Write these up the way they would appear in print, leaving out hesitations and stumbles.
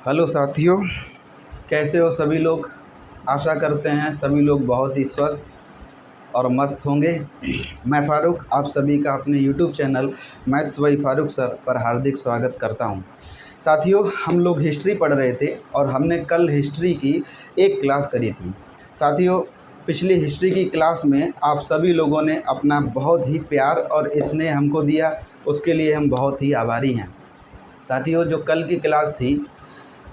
Hello साथियों, कैसे हो सभी लोग। आशा करते हैं सभी लोग बहुत ही स्वस्थ और मस्त होंगे। मैं फ़ारूक आप सभी का अपने YouTube channel maths by Farooq sir पर हार्दिक स्वागत करता हूं। साथियों, हम लोग हिस्ट्री पढ़ रहे थे और हमने कल हिस्ट्री की एक क्लास करी थी। साथियों, पिछली हिस्ट्री की क्लास में आप सभी लोगों ने अपना बहुत ही प्यार और स्नेह हमको दिया, उसके लिए हम बहुत ही आभारी हैं। साथियों, जो कल की क्लास थी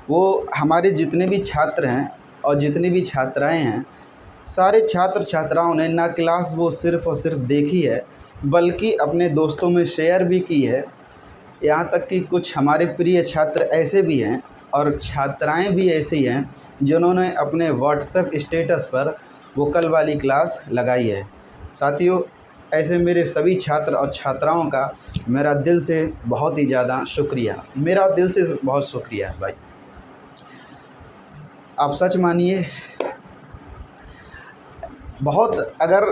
वो हमारे जितने भी छात्र हैं और जितनी भी छात्राएं हैं, सारे छात्र छात्राओं ने ना क्लास वो सिर्फ़ और सिर्फ देखी है बल्कि अपने दोस्तों में शेयर भी की है। यहाँ तक कि कुछ हमारे प्रिय छात्र ऐसे भी हैं और छात्राएं भी ऐसी हैं जिन्होंने अपने व्हाट्सएप स्टेटस पर वो कल वाली क्लास लगाई है। साथियों, ऐसे मेरे सभी छात्र और छात्राओं का मेरा दिल से बहुत ही ज़्यादा शुक्रिया, मेरा दिल से बहुत शुक्रिया भाई। आप सच मानिए, बहुत अगर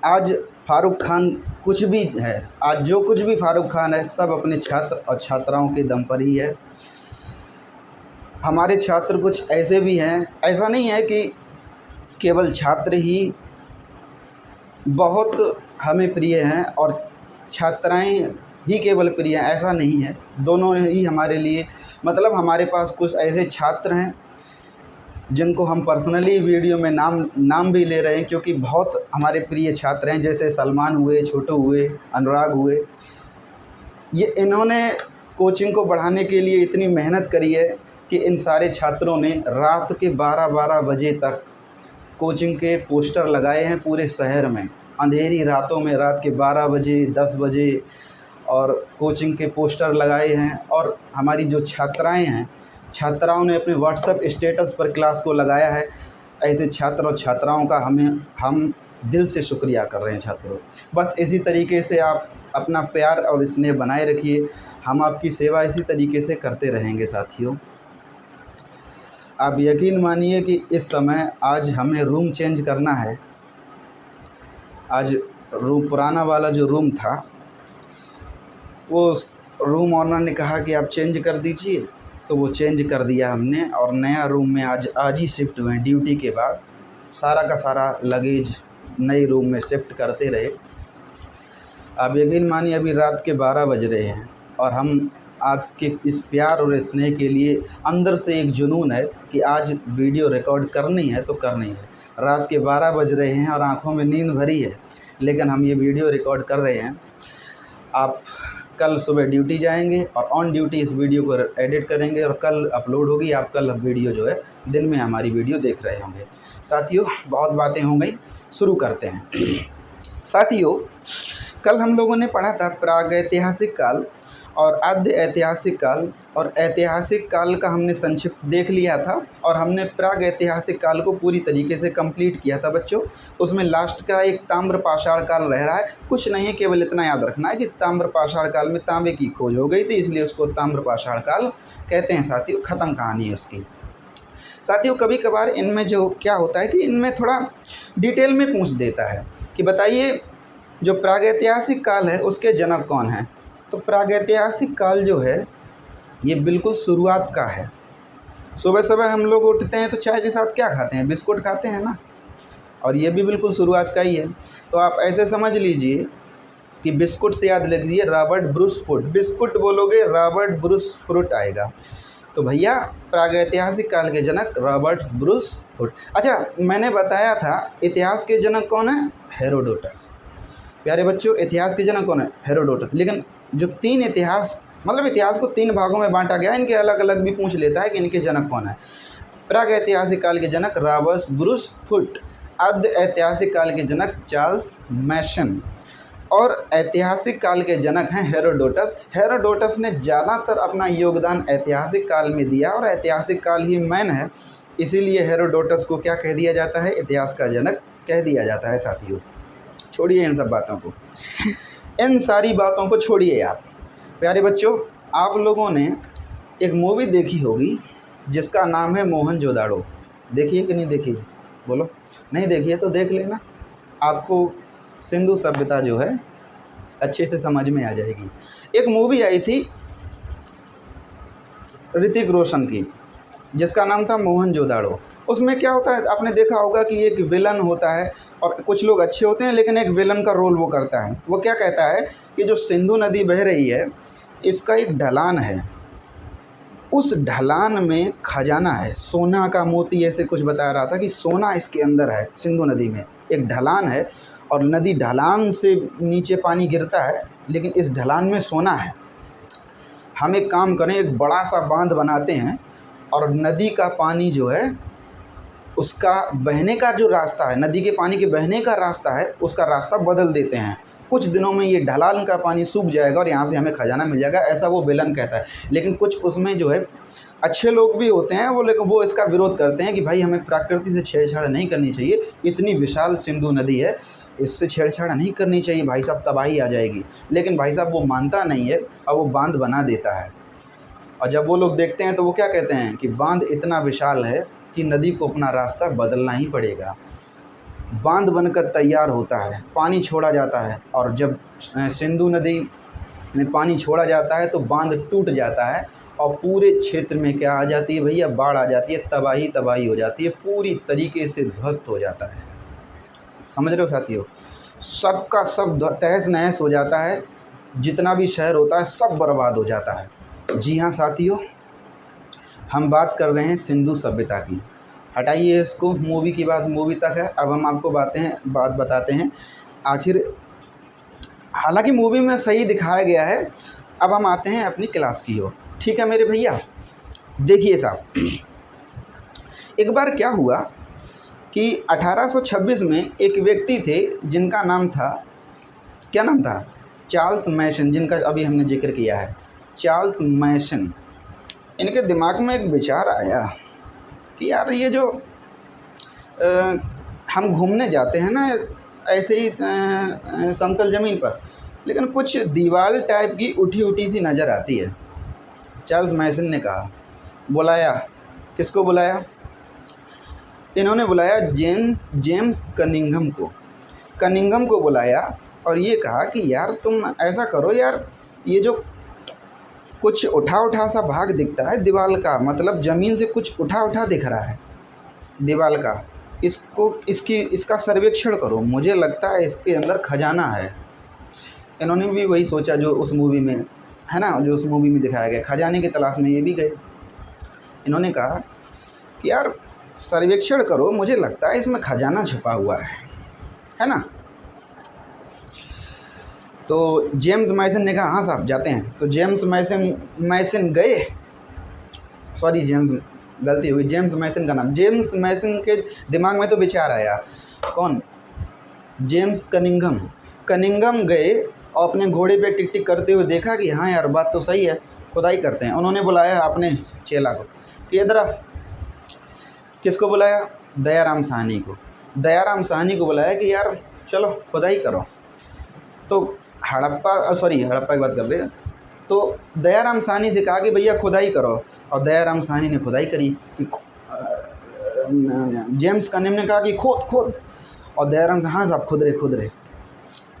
आज फ़ारूक खान कुछ भी है, आज जो कुछ भी फ़ारूक खान है सब अपने छात्र और छात्राओं के दम पर ही है। हमारे छात्र कुछ ऐसे भी हैं, ऐसा नहीं है कि केवल छात्र ही बहुत हमें प्रिय हैं और छात्राएं ही केवल प्रिय हैं, ऐसा नहीं है। दोनों ही हमारे लिए, मतलब हमारे पास कुछ ऐसे छात्र हैं जिनको हम पर्सनली वीडियो में नाम भी ले रहे हैं, क्योंकि बहुत हमारे प्रिय छात्र हैं, जैसे सलमान हुए, छोटू हुए, अनुराग हुए। ये इन्होंने कोचिंग को बढ़ाने के लिए इतनी मेहनत करी है कि इन सारे छात्रों ने रात के 12-12 बजे तक कोचिंग के पोस्टर लगाए हैं पूरे शहर में, अंधेरी रातों में, रात के 12 बजे 10 बजे और कोचिंग के पोस्टर लगाए हैं। और हमारी जो छात्राएं हैं, छात्राओं ने अपने व्हाट्सएप स्टेटस पर क्लास को लगाया है। ऐसे छात्र और छात्राओं का हम दिल से शुक्रिया कर रहे हैं छात्रों। बस इसी तरीके से आप अपना प्यार और स्नेह बनाए रखिए, हम आपकी सेवा इसी तरीके से करते रहेंगे। साथियों, आप यकीन मानिए कि इस समय आज हमें रूम चेंज करना है। आज पुराना वाला जो रूम था वो रूम ऑनर ने कहा कि आप चेंज कर दीजिए, तो वो चेंज कर दिया हमने और नया रूम में आज ही शिफ्ट हुए हैं। ड्यूटी के बाद सारा का सारा लगेज नए रूम में शिफ्ट करते रहे। आप यकीन मानिए अभी रात के 12 बज रहे हैं और हम आपके इस प्यार और स्नेह के लिए अंदर से एक जुनून है कि आज वीडियो रिकॉर्ड करनी है तो करनी है। रात के 12 बज रहे हैं और आँखों में नींद भरी है, लेकिन हम ये वीडियो रिकॉर्ड कर रहे हैं। आप कल सुबह ड्यूटी जाएंगे और ऑन ड्यूटी इस वीडियो को एडिट करेंगे और कल अपलोड होगी। आप कल वीडियो जो है दिन में हमारी वीडियो देख रहे होंगे। साथियों, बहुत बातें हो गई, शुरू करते हैं। साथियों, कल हम लोगों ने पढ़ा था प्रागैतिहासिक काल और आद्य ऐतिहासिक काल, और ऐतिहासिक काल का हमने संक्षिप्त देख लिया था और हमने प्रागैतिहासिक काल को पूरी तरीके से कंप्लीट किया था बच्चों। उसमें लास्ट का एक ताम्र पाषाण काल रह रहा है। कुछ नहीं है, केवल इतना याद रखना है कि ताम्र पाषाण काल में तांबे की खोज हो गई थी, इसलिए उसको ताम्र पाषाण काल कहते हैं। साथियों, ख़त्म कहानी है उसकी। साथियों, कभी कभार इनमें जो क्या होता है कि इनमें थोड़ा डिटेल में पूछ देता है कि बताइए जो प्रागैतिहासिक काल है उसके जनक कौन हैं। तो प्रागैतिहासिक काल जो है ये बिल्कुल शुरुआत का है। सुबह सुबह हम लोग उठते हैं तो चाय के साथ क्या खाते हैं? बिस्कुट खाते हैं ना, और ये भी बिल्कुल शुरुआत का ही है। तो आप ऐसे समझ लीजिए कि बिस्कुट से याद रख लीजिए रॉबर्ट ब्रूस फूड। बिस्कुट बोलोगे रॉबर्ट ब्रूस फ्रूट आएगा। तो भैया प्रागैतिहासिक काल के जनक रॉबर्ट ब्रूस फूड। अच्छा, मैंने बताया था इतिहास के जनक कौन है? हेरोडोटस। प्यारे बच्चों, इतिहास के जनक कौन है? हेरोडोटस। लेकिन जो तीन इतिहास, मतलब इतिहास को 3 भागों में बांटा गया, इनके अलग अलग भी पूछ लेता है कि इनके जनक कौन है। प्रागैतिहासिक काल के जनक रॉबर्ट ब्रूस फूट, आद्य ऐतिहासिक काल के जनक चार्ल्स मैसन और ऐतिहासिक काल के जनक हैं हेरोडोटस। हेरोडोटस ने ज़्यादातर अपना योगदान ऐतिहासिक काल में दिया और ऐतिहासिक काल ही मैन है, इसीलिए हेरोडोटस को क्या कह दिया जाता है? इतिहास का जनक कह दिया जाता है। साथियों, छोड़िए इन सब बातों को, इन सारी बातों को छोड़िए। आप प्यारे बच्चों, आप लोगों ने एक मूवी देखी होगी जिसका नाम है मोहनजोदाड़ो। देखिए कि नहीं देखी है? बोलो। नहीं देखी है तो देख लेना, आपको सिंधु सभ्यता जो है अच्छे से समझ में आ जाएगी। एक मूवी आई थी ऋतिक रोशन की, जिसका नाम था मोहनजोदाड़ो। उसमें क्या होता है, आपने देखा होगा कि एक विलन होता है और कुछ लोग अच्छे होते हैं, लेकिन एक विलन का रोल वो करता है। वो क्या कहता है कि जो सिंधु नदी बह रही है, इसका एक ढलान है, उस ढलान में खजाना है, सोना का मोती, ऐसे कुछ बता रहा था कि सोना इसके अंदर है। सिंधु नदी में एक ढलान है और नदी ढलान से नीचे पानी गिरता है, लेकिन इस ढलान में सोना है। हम एक काम करें, एक बड़ा सा बांध बनाते हैं और नदी का पानी जो है उसका बहने का जो रास्ता है, नदी के पानी के बहने का रास्ता है, उसका रास्ता बदल देते हैं। कुछ दिनों में ये ढलान का पानी सूख जाएगा और यहाँ से हमें खजाना मिल जाएगा, ऐसा वो विलन कहता है। लेकिन कुछ उसमें जो है अच्छे लोग भी होते हैं, वो इसका विरोध करते हैं कि भाई हमें प्रकृति से छेड़छाड़ नहीं करनी चाहिए, इतनी विशाल सिंधु नदी है, इससे छेड़छाड़ नहीं करनी चाहिए भाई साहब, तबाही आ जाएगी। लेकिन भाई साहब वो मानता नहीं है और वो बांध बना देता है। और जब वो लोग देखते हैं तो वो क्या कहते हैं कि बांध इतना विशाल है कि नदी को अपना रास्ता बदलना ही पड़ेगा। बांध बनकर तैयार होता है, पानी छोड़ा जाता है, और जब सिंधु नदी में पानी छोड़ा जाता है तो बांध टूट जाता है और पूरे क्षेत्र में क्या आ जाती है भैया, बाढ़ आ जाती है, तबाही हो जाती है, पूरी तरीके से ध्वस्त हो जाता है। समझ रहे हो साथियों, सबका सब तहस नहस हो जाता है, जितना भी शहर होता है सब बर्बाद हो जाता है। जी हाँ साथियों, हम बात कर रहे हैं सिंधु सभ्यता की। हटाइए इसको, मूवी की बात मूवी तक है। अब हम आपको बात बताते हैं आखिर, हालांकि मूवी में सही दिखाया गया है। अब हम आते हैं अपनी क्लास की ओर। ठीक है मेरे भैया, देखिए साहब, एक बार क्या हुआ कि 1826 में एक व्यक्ति थे जिनका नाम था, क्या नाम था, चार्ल्स मैसन, जिनका अभी हमने जिक्र किया है, चार्ल्स मैसन। इनके दिमाग में एक विचार आया कि यार ये जो हम घूमने जाते हैं ना ऐसे ही समतल ज़मीन पर, लेकिन कुछ दीवार टाइप की उठी सी नज़र आती है। चार्ल्स मैसन ने कहा, बुलाया, किसको बुलाया, इन्होंने बुलाया जेम्स कनिंघम को बुलाया और ये कहा कि यार तुम ऐसा करो यार, ये जो कुछ उठा सा भाग दिखता है दीवार का, मतलब ज़मीन से कुछ उठा दिख रहा है दीवार का, इसका सर्वेक्षण करो, मुझे लगता है इसके अंदर खजाना है। इन्होंने भी वही सोचा जो उस मूवी में है ना, जो उस मूवी में दिखाया गया, खजाने की तलाश में ये भी गए। इन्होंने कहा कि यार सर्वेक्षण करो, मुझे लगता है इसमें खजाना छुपा हुआ है ना। तो जेम्स मैसन ने कहा हाँ साहब जाते हैं। तो जेम्स मैसन गए, सॉरी गलती हुई, जेम्स मैसन का नाम, जेम्स मैसन के दिमाग में तो विचार आया, कौन, जेम्स कनिंघम गए और अपने घोड़े पे टिक टिक करते हुए देखा कि हाँ यार बात तो सही है, खुदाई करते हैं। उन्होंने बुलाया अपने चेला को कि इधर, किसको बुलाया, दयाराम साहनी को बुलाया कि यार चलो खुदाई करो। तो हड़प्पा की बात कर रहे हैं, तो दयाराम साहनी से कहा कि भैया खुदाई करो, और दयाराम साहनी ने खुदाई करी कि जेम्स कनिंघम ने कहा कि खोद, और दयाराम साहनी हाँ साहब खुद रहे,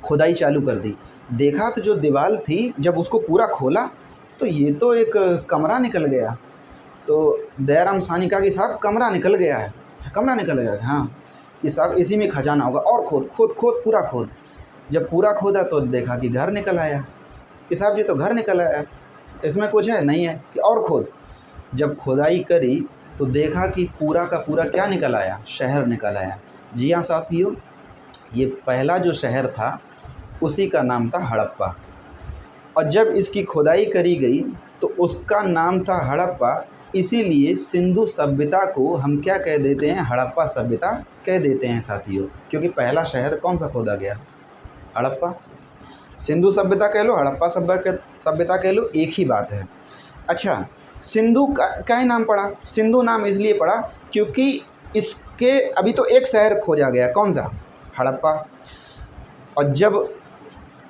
खुदाई चालू कर दी। देखा तो जो दीवार थी, जब उसको पूरा खोला तो ये तो एक कमरा निकल गया। तो दयाराम साहनी कहा कि साहब कमरा निकल गया है, हाँ कि साहब इसी में खजाना होगा, और खोद पूरा खोद। जब पूरा खोदा तो देखा कि घर निकल आया, कि साहब जी तो घर निकल आया, इसमें कुछ है नहीं है, कि और खोद। जब खुदाई करी तो देखा कि पूरा का पूरा क्या निकल आया, शहर निकल आया। जी हाँ साथियों, ये पहला जो शहर था उसी का नाम था हड़प्पा, और जब इसकी खुदाई करी गई तो उसका नाम था हड़प्पा। इसीलिए सिंधु सभ्यता को हम क्या कह देते हैं, हड़प्पा सभ्यता कह देते हैं साथियों, क्योंकि पहला शहर कौन सा खोदा गया, हड़प्पा। सिंधु सभ्यता कह लो, हड़प्पा सभ्यता कह लो, एक ही बात है। अच्छा, सिंधु का क्या नाम पड़ा, सिंधु नाम इसलिए पड़ा क्योंकि इसके अभी तो एक शहर खोजा गया, कौन सा, हड़प्पा। और जब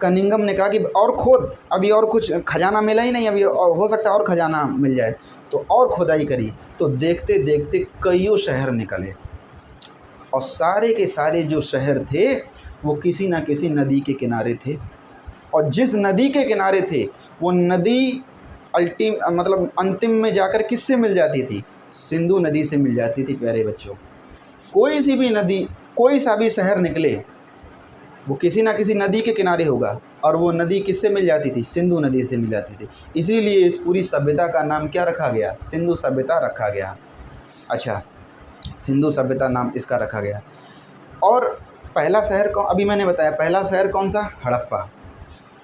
कनिंघम ने कहा कि और खोद, अभी और कुछ खजाना मिला ही नहीं, अभी और हो सकता है और खजाना मिल जाए, तो और खुदाई करी तो देखते देखते कईयों शहर निकले, और सारे के सारे जो शहर थे वो किसी न किसी नदी के किनारे थे, और जिस नदी के किनारे थे वो नदी मतलब अंतिम में जाकर किससे मिल जाती थी? सिंधु नदी से मिल जाती थी प्यारे बच्चों। कोई सी भी नदी, कोई सा भी शहर निकले, वो किसी ना किसी नदी के किनारे होगा, और वो नदी किससे मिल जाती थी? सिंधु नदी से मिल जाती थी। इसीलिए इस पूरी सभ्यता का नाम क्या रखा गया? सिंधु सभ्यता रखा गया। अच्छा, सिंधु सभ्यता नाम इसका रखा गया। और पहला शहर कौन, अभी मैंने बताया पहला शहर कौन सा? हड़प्पा।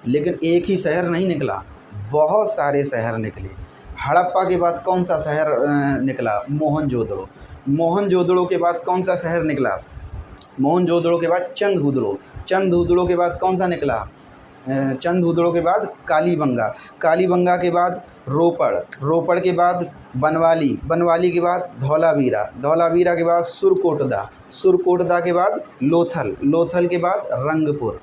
लेकिन एक ही शहर नहीं निकला, बहुत सारे शहर निकले। हड़प्पा के बाद कौन सा शहर निकला? मोहनजोदड़ो। मोहनजोदड़ो के बाद कौन सा शहर निकला? मोहनजोदड़ो के बाद चंदहुदड़ो। चंदहुदड़ो के बाद कौन सा निकला? चंदहुदड़ो के बाद कालीबंगा। कालीबंगा के बाद रोपड़। रोपड़ के बाद बनवाली। बनवाली के बाद धौलावीरा। धौलावीरा के बाद सुरकोटदा। सुरकोटदा के बाद लोथल। लोथल के बाद रंगपुर।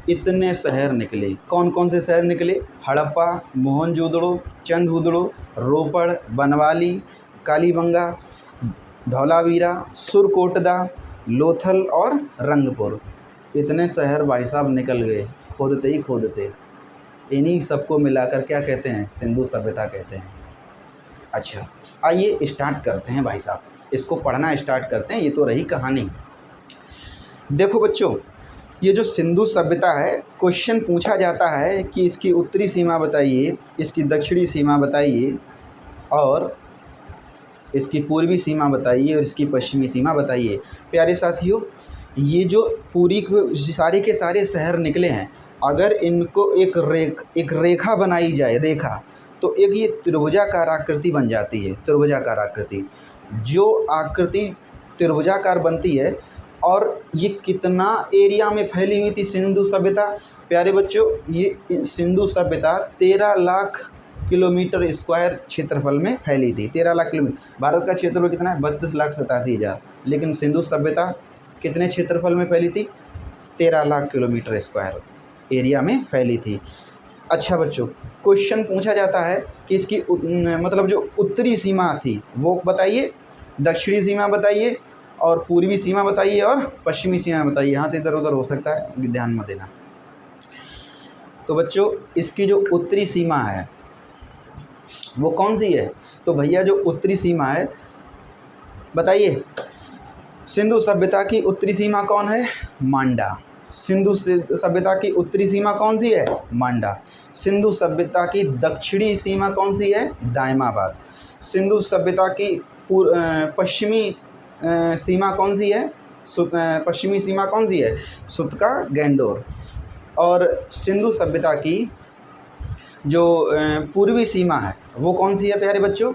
इतने शहर निकले। कौन कौन से शहर निकले? हड़प्पा, मोहनजोदड़ो, चंदहुदड़ो, रोपड़, बनवाली, कालीबंगा, धौलावीरा, सुरकोटदा, लोथल और रंगपुर। इतने शहर भाई साहब निकल गए, खोदते ही खोदते। इन्हीं सबको मिलाकर क्या कहते हैं? सिंधु सभ्यता कहते हैं। अच्छा, आइए स्टार्ट करते हैं भाई साहब, इसको पढ़ना स्टार्ट करते हैं। ये तो रही कहानी। देखो बच्चों, ये जो सिंधु सभ्यता है, क्वेश्चन पूछा जाता है कि इसकी उत्तरी सीमा बताइए, इसकी दक्षिणी सीमा बताइए, और इसकी पूर्वी सीमा बताइए, और इसकी पश्चिमी सीमा बताइए। प्यारे साथियों, ये जो पूरी सारे के सारे शहर निकले हैं, अगर इनको एक रेखा बनाई जाए, रेखा, तो एक ये त्रिभुजाकार आकृति बन जाती है। त्रिभुजाकार आकृति, जो आकृति त्रिभुजाकार बनती है, और ये कितना एरिया में फैली हुई थी सिंधु सभ्यता? प्यारे बच्चों, ये सिंधु सभ्यता 13 लाख किलोमीटर स्क्वायर क्षेत्रफल में फैली थी। 13 लाख किलोमीटर। भारत का क्षेत्रफल कितना है? 32,87,000। लेकिन सिंधु सभ्यता कितने क्षेत्रफल में फैली थी? 13 लाख किलोमीटर स्क्वायर एरिया में फैली थी। अच्छा बच्चों, क्वेश्चन पूछा जाता है कि इसकी मतलब जो उत्तरी सीमा थी वो बताइए, दक्षिणी सीमा बताइए, और पूर्वी सीमा बताइए, और पश्चिमी सीमा बताइए। यहाँ तो इधर उधर हो सकता है, ध्यान मत देना। तो बच्चों, इसकी जो उत्तरी सीमा है वो कौन सी है? तो भैया जो उत्तरी सीमा है बताइए, सिंधु सभ्यता की उत्तरी सीमा कौन है? मांडा। सिंधु सभ्यता की उत्तरी सीमा कौन सी है? मांडा। सिंधु सभ्यता की दक्षिणी सीमा कौन सी है? दायमाबाद। सिंधु सभ्यता की पश्चिमी सीमा कौन सी है? पश्चिमी सीमा कौन सी है? सुतका गैंडोर। और सिंधु सभ्यता की जो पूर्वी सीमा है वो कौन सी है प्यारे बच्चों?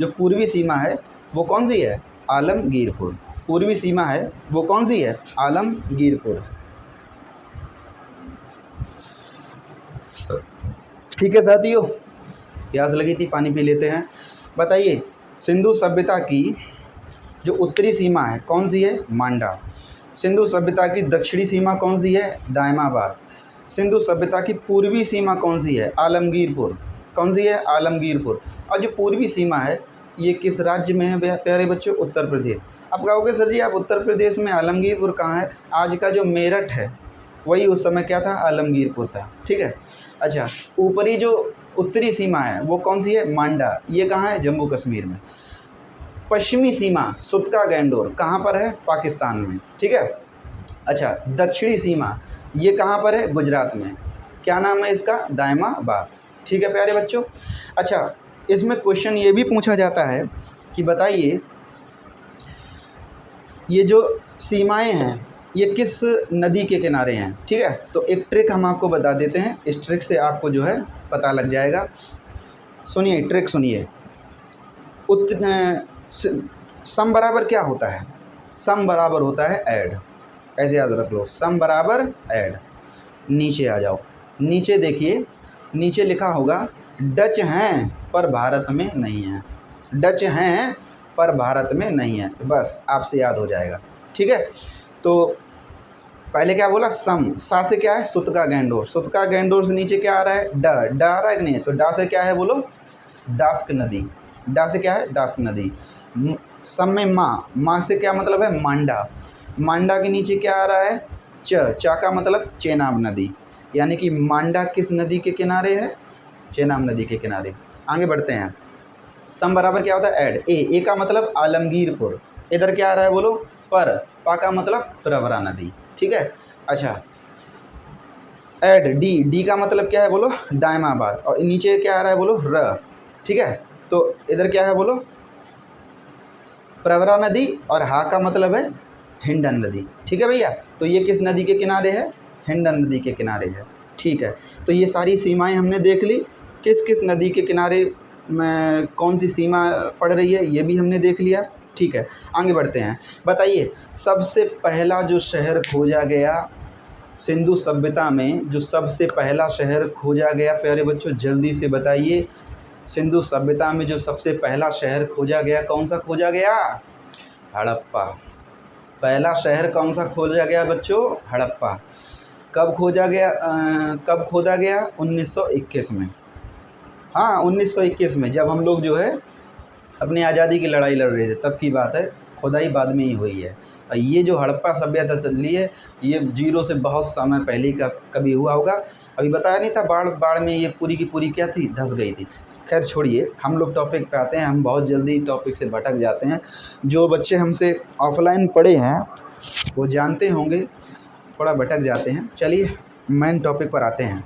जो पूर्वी सीमा है वो कौन सी है? आलमगीरपुर। पूर्वी सीमा है वो कौन सी है? आलमगीरपुर। ठीक है साथियों, प्यास लगी थी, पानी पी लेते हैं। बताइए, सिंधु सभ्यता की जो उत्तरी सीमा है कौन सी है? मांडा। सिंधु सभ्यता की दक्षिणी सीमा कौन सी है? दायमाबाद। सिंधु सभ्यता की पूर्वी सीमा कौन सी है? आलमगीरपुर। कौन सी है? आलमगीरपुर। और जो पूर्वी सीमा है ये किस राज्य में है प्यारे बच्चों? उत्तर प्रदेश। अब कहोगे सर जी आप उत्तर प्रदेश में आलमगीरपुर कहाँ है? आज का जो मेरठ है वही उस समय क्या था? आलमगीरपुर था। ठीक है। अच्छा, ऊपरी जो उत्तरी सीमा है वो कौन सी है? मांडा। ये कहाँ है? जम्मू कश्मीर में। पश्चिमी सीमा सुतका गैंडोर कहाँ पर है? पाकिस्तान में। ठीक है। अच्छा, दक्षिणी सीमा ये कहाँ पर है? गुजरात में। क्या नाम है इसका? दायमाबाद। ठीक है प्यारे बच्चों। अच्छा, इसमें क्वेश्चन ये भी पूछा जाता है कि बताइए ये जो सीमाएं हैं ये किस नदी के किनारे हैं? ठीक है, तो एक ट्रिक हम आपको बता देते हैं, इस ट्रिक से आपको जो है पता लग जाएगा। सुनिए, ट्रिक सुनिए। सम बराबर क्या होता है? सम बराबर होता है ऐड। ऐसे याद रख लो, सम बराबर ऐड। नीचे आ जाओ, नीचे देखिए, नीचे लिखा होगा डच हैं पर भारत में नहीं है। डच हैं पर भारत में नहीं है, बस आपसे याद हो जाएगा। ठीक है, तो पहले क्या बोला? सम। सा से क्या है? सुतका गैंडोर। सुतका गैंडोर से नीचे क्या आ रहा है? ड। ड आ रहा है कि नहीं? तो डा से क्या है बोलो? दास्क नदी। डा से क्या है? दास्क नदी। सम में माँ। माँ से क्या मतलब है? मांडा। मांडा के नीचे क्या आ रहा है? च। चा का मतलब चेनाब नदी। यानी कि मांडा किस नदी के किनारे है? चेनाब नदी के किनारे। आगे बढ़ते हैं। सम बराबर क्या होता है? ऐड। ए का मतलब आलमगीरपुर, इधर क्या आ रहा है बोलो? पर। पा का मतलब प्रवरा नदी, ठीक है। अच्छा, ऐड डी का मतलब क्या है बोलो? दायमाबाद, और नीचे क्या आ रहा है बोलो? र, ठीक है। तो इधर क्या है बोलो? प्रवरा नदी, और हा का मतलब है हिंडन नदी, ठीक है भैया। तो ये किस नदी के किनारे है? हिंडन नदी के किनारे है, ठीक है। तो ये सारी सीमाएं हमने देख ली, किस किस नदी के किनारे में कौन सी सीमा पड़ रही है, ये भी हमने देख लिया, ठीक है। आगे बढ़ते हैं। बताइए, सबसे पहला जो शहर खोजा गया सिंधु सभ्यता में, जो सबसे पहला शहर खोजा गया, प्यारे बच्चों जल्दी से बताइए, सिंधु सभ्यता में जो सबसे पहला शहर खोजा गया, कौन सा खोजा गया? हड़प्पा। पहला शहर कौन सा खोजा गया बच्चों? हड़प्पा। कब खोजा गया? कब खोदा गया? 1921 में। हाँ, 1921 में, जब हम लोग जो है अपनी आज़ादी की लड़ाई लड़ रहे थे, तब की बात है। खुदाई बाद में ही हुई है। ये जो हड़प्पा सभ्यता चल रही है, ये जीरो से बहुत समय पहले का कभी हुआ होगा। अभी बताया नहीं था, बाढ़ में ये पूरी की पूरी क्या थी? धंस गई थी। खैर छोड़िए, हम लोग टॉपिक पे आते हैं। हम बहुत जल्दी टॉपिक से भटक जाते हैं। जो बच्चे हमसे ऑफलाइन पढ़े हैं वो जानते होंगे, थोड़ा भटक जाते हैं। चलिए मेन टॉपिक पर आते हैं।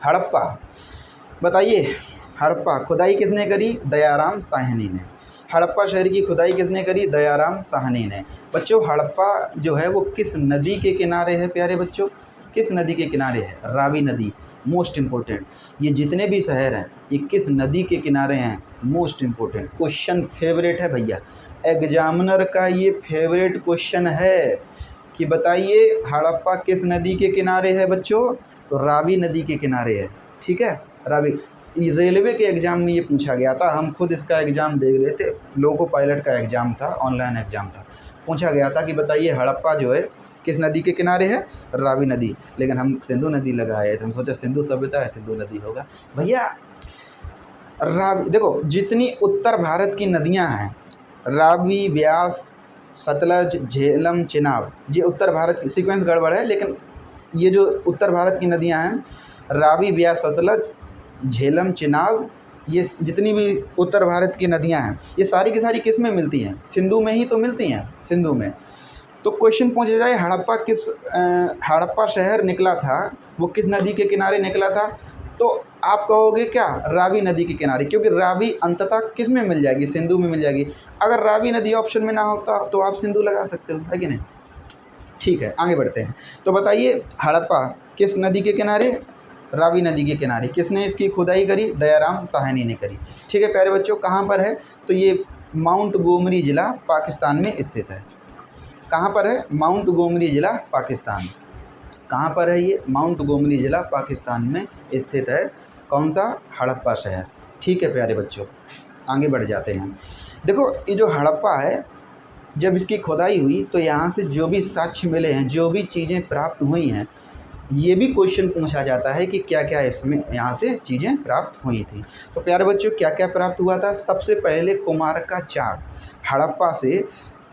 हड़प्पा, बताइए, हड़प्पा खुदाई किसने करी? दयाराम साहनी ने। हड़प्पा शहर की खुदाई किसने करी? दयाराम साहनी ने। बच्चों, हड़प्पा जो है वो किस नदी के किनारे है प्यारे बच्चों? किस नदी के किनारे है? रावी नदी। मोस्ट इम्पोर्टेंट, ये जितने भी शहर हैं ये किस नदी के किनारे हैं? मोस्ट इम्पोर्टेंट क्वेश्चन, फेवरेट है भैया, एग्जामिनर का ये फेवरेट क्वेश्चन है कि बताइए हड़प्पा किस नदी के किनारे है बच्चों? तो रावी नदी के किनारे है, ठीक है। रावी, रेलवे के एग्ज़ाम में ये पूछा गया था, हम खुद इसका एग्ज़ाम दे रहे थे, लोको पायलट का एग्ज़ाम था, ऑनलाइन एग्ज़ाम था। पूछा गया था कि बताइए हड़प्पा जो है किस नदी के किनारे है? रावी नदी। लेकिन हम सिंधु नदी लगाए थे, हम सोचा सिंधु सभ्यता है, सिंधु नदी होगा भैया। रावी, देखो जितनी उत्तर भारत की नदियाँ हैं, रावी, ब्यास, सतलज, झेलम, चिनाब, ये उत्तर भारत की, सीक्वेंस गड़बड़ है लेकिन ये जो उत्तर भारत की नदियाँ हैं, रावी, ब्यास, सतलज, झेलम, चिनाब, ये जितनी भी उत्तर भारत की नदियां हैं, ये सारी की सारी किस में मिलती हैं? सिंधु में ही तो मिलती हैं, सिंधु में। तो क्वेश्चन पूछा जाए हड़प्पा शहर निकला था, वो किस नदी के किनारे निकला था? तो आप कहोगे क्या? रावी नदी के किनारे, क्योंकि रावी अंततः किस में मिल जाएगी? सिंधु में मिल जाएगी। अगर रावी नदी ऑप्शन में ना होता तो आप सिंधु लगा सकते हो, है कि नहीं? ठीक है, आगे बढ़ते हैं। तो बताइए हड़प्पा किस नदी के किनारे? रावी नदी के किनारे। किसने इसकी खुदाई करी? दयाराम साहनी ने करी, ठीक है प्यारे बच्चों। कहाँ पर है? तो ये माउंट गोमरी ज़िला पाकिस्तान में स्थित है। कहाँ पर है? माउंट गोमरी ज़िला पाकिस्तान। कहाँ पर है ये? माउंट गोमरी ज़िला पाकिस्तान में स्थित है। कौन सा? हड़प्पा शहर, ठीक है प्यारे बच्चों। आगे बढ़ जाते हैं। देखो ये जो हड़प्पा है, जब इसकी खुदाई हुई तो यहाँ से जो भी साक्ष्य मिले हैं, जो भी चीज़ें प्राप्त हुई हैं, ये भी क्वेश्चन पूछा जाता है कि क्या क्या इसमें यहाँ से चीज़ें प्राप्त हुई थी। तो प्यारे बच्चों क्या क्या प्राप्त हुआ था? सबसे पहले कुम्हार का चाक। हड़प्पा से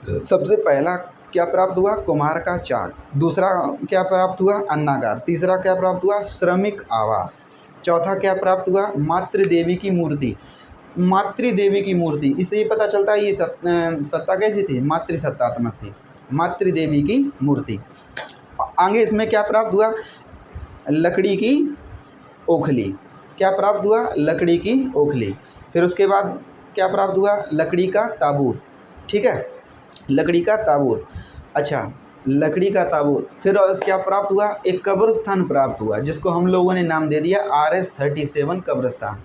सबसे पहला क्या प्राप्त हुआ? कुम्हार का चाक। दूसरा क्या प्राप्त हुआ? अन्नागार। तीसरा क्या प्राप्त हुआ? श्रमिक आवास। चौथा क्या प्राप्त हुआ? मातृदेवी की मूर्ति। मातृदेवी की मूर्ति, इससे ये पता चलता है ये सत्ता कैसी थी? मातृसत्तात्मक थी, मातृदेवी की मूर्ति। आगे इसमें क्या प्राप्त हुआ? लकड़ी की ओखली। क्या प्राप्त हुआ? लकड़ी की ओखली। फिर उसके बाद क्या प्राप्त हुआ? लकड़ी का ताबूत, ठीक है, लकड़ी का ताबूत। अच्छा, लकड़ी का ताबूत। फिर क्या प्राप्त हुआ? एक कब्रिस्तान प्राप्त हुआ, जिसको हम लोगों ने नाम दे दिया RS-37 कब्रिस्तान।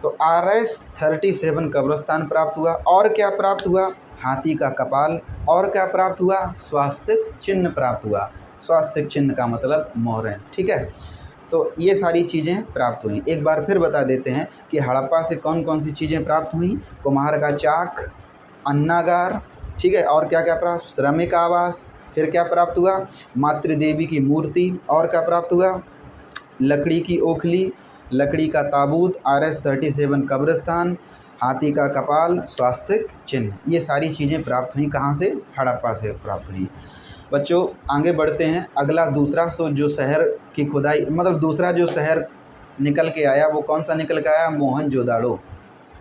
तो RS-37 कब्रिस्तान प्राप्त हुआ। और क्या प्राप्त हुआ? हाथी का कपाल। और क्या प्राप्त हुआ? स्वास्तिक चिन्ह प्राप्त हुआ। स्वास्तिक चिन्ह का मतलब मोहरें, ठीक है। तो ये सारी चीज़ें प्राप्त हुई। एक बार फिर बता देते हैं कि हड़प्पा से कौन कौन सी चीज़ें प्राप्त हुई? कुम्हार का चाक, अन्नागार, ठीक है, और क्या क्या प्राप्त? श्रमिक आवास। फिर क्या प्राप्त हुआ? मातृदेवी की मूर्ति। और क्या प्राप्त हुआ? लकड़ी की ओखली, लकड़ी का ताबूत, RS-37 कब्रिस्तान, हाथी का कपाल, स्वास्तिक चिन्ह। ये सारी चीज़ें प्राप्त हुई। कहाँ से? हड़प्पा से प्राप्त हुई। बच्चों आगे बढ़ते हैं। अगला दूसरा जो शहर की खुदाई, मतलब दूसरा जो शहर निकल के आया, वो कौन सा निकल के आया? मोहनजोदाड़ो।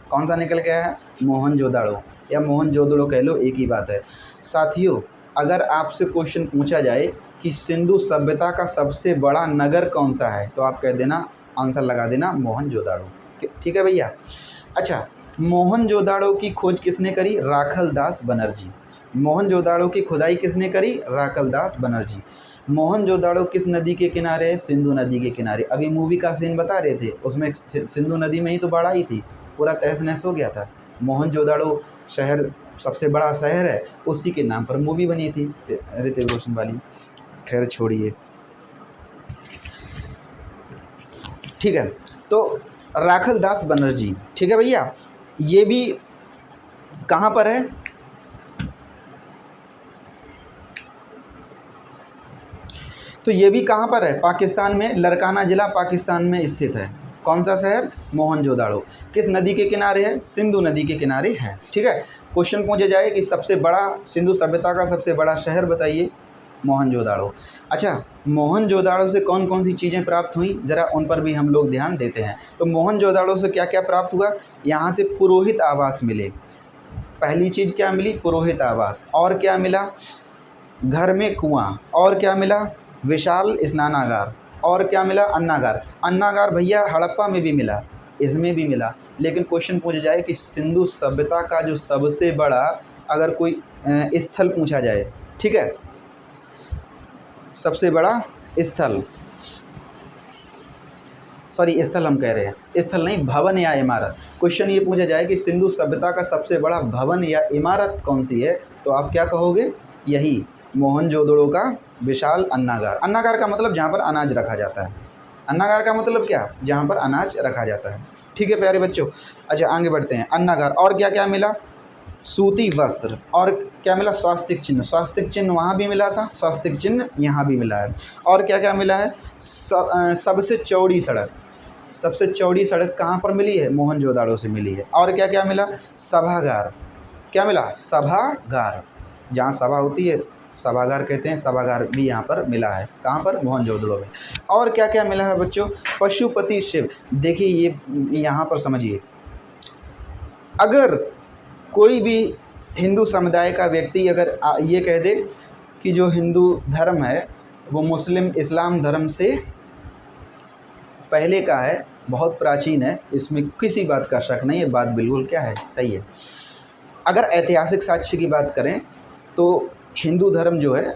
कौन सा निकल के आया? मोहनजोदाड़ो, या मोहनजोदड़ो कह लो, एक ही बात है। साथियों, अगर आपसे क्वेश्चन पूछा जाए कि सिंधु सभ्यता का सबसे बड़ा नगर कौन सा है, तो आप कह देना, आंसर लगा देना मोहनजोदाड़ो। ठीक है भैया। अच्छा, मोहनजोदाड़ो की खोज किसने करी? राखलदास बनर्जी। मोहनजोदाड़ो की खुदाई किसने करी? राखलदास बनर्जी। मोहनजोदाड़ो किस नदी के किनारे है? सिंधु नदी के किनारे। अभी मूवी का सीन बता रहे थे, उसमें सिंधु नदी में ही तो बाढ़ आई थी, पूरा तहस नहस हो गया था। मोहनजोदाड़ो शहर सबसे बड़ा शहर है, उसी के नाम पर मूवी बनी थी ऋतिक रोशन वाली। खैर छोड़िए, ठीक है। तो राखलदास बनर्जी, ठीक है भैया, ये भी कहाँ पर है? तो ये भी कहाँ पर है? पाकिस्तान में, लरकाना ज़िला पाकिस्तान में स्थित है। कौन सा शहर? मोहनजोदाड़ो। किस नदी के किनारे है? सिंधु नदी के किनारे है। ठीक है। क्वेश्चन पूछा जाए कि सबसे बड़ा, सिंधु सभ्यता का सबसे बड़ा शहर बताइए, मोहनजोदाड़ो। अच्छा, मोहनजोदाड़ो से कौन कौन सी चीज़ें प्राप्त हुई, ज़रा उन पर भी हम लोग ध्यान देते हैं। तो मोहनजोदाड़ो से क्या क्या प्राप्त हुआ? यहाँ से पुरोहित आवास मिले। पहली चीज़ क्या मिली? पुरोहित आवास। और क्या मिला? घर में कुआं। और क्या मिला? विशाल स्नानागार। और क्या मिला? अन्नागार। अन्नागार भैया हड़प्पा में भी मिला, इसमें भी मिला। लेकिन क्वेश्चन पूछा जाए कि सिंधु सभ्यता का जो सबसे बड़ा अगर कोई स्थल पूछा जाए, ठीक है, सबसे बड़ा स्थल, सॉरी स्थल हम कह रहे हैं, स्थल नहीं, भवन या इमारत। क्वेश्चन ये पूछा जाए कि सिंधु सभ्यता का सबसे बड़ा भवन या इमारत कौन सी है, तो आप क्या कहोगे? यही मोहनजोदड़ो का विशाल अन्नागार। अन्नागार का मतलब जहाँ पर अनाज रखा जाता है। अन्नागार का मतलब क्या? जहाँ पर अनाज रखा जाता है। ठीक है प्यारे बच्चों। अच्छा आगे बढ़ते हैं। अन्नागार। और क्या क्या मिला? सूती वस्त्र। और क्या मिला? स्वास्तिक चिन्ह। स्वास्तिक चिन्ह वहाँ भी मिला था, स्वास्तिक चिन्ह यहाँ भी मिला है। और क्या क्या मिला है? सबसे चौड़ी सड़क। सबसे चौड़ी सड़क कहाँ पर मिली है? मोहनजोदाड़ो से मिली है। और क्या क्या मिला? सभागार। क्या मिला? सभागार, जहाँ सभा होती है सभागार कहते हैं, सभागार भी यहाँ पर मिला है। कहाँ पर? मोहनजोदड़ो में। और क्या क्या मिला है बच्चों? पशुपति शिव। देखिए ये यहाँ पर समझिए, अगर कोई भी हिंदू समुदाय का व्यक्ति अगर ये कह दे कि जो हिंदू धर्म है वो मुस्लिम इस्लाम धर्म से पहले का है, बहुत प्राचीन है, इसमें किसी बात का शक नहीं है, बात बिल्कुल क्या है? सही है। अगर ऐतिहासिक साक्ष्य की बात करें तो हिंदू धर्म जो है,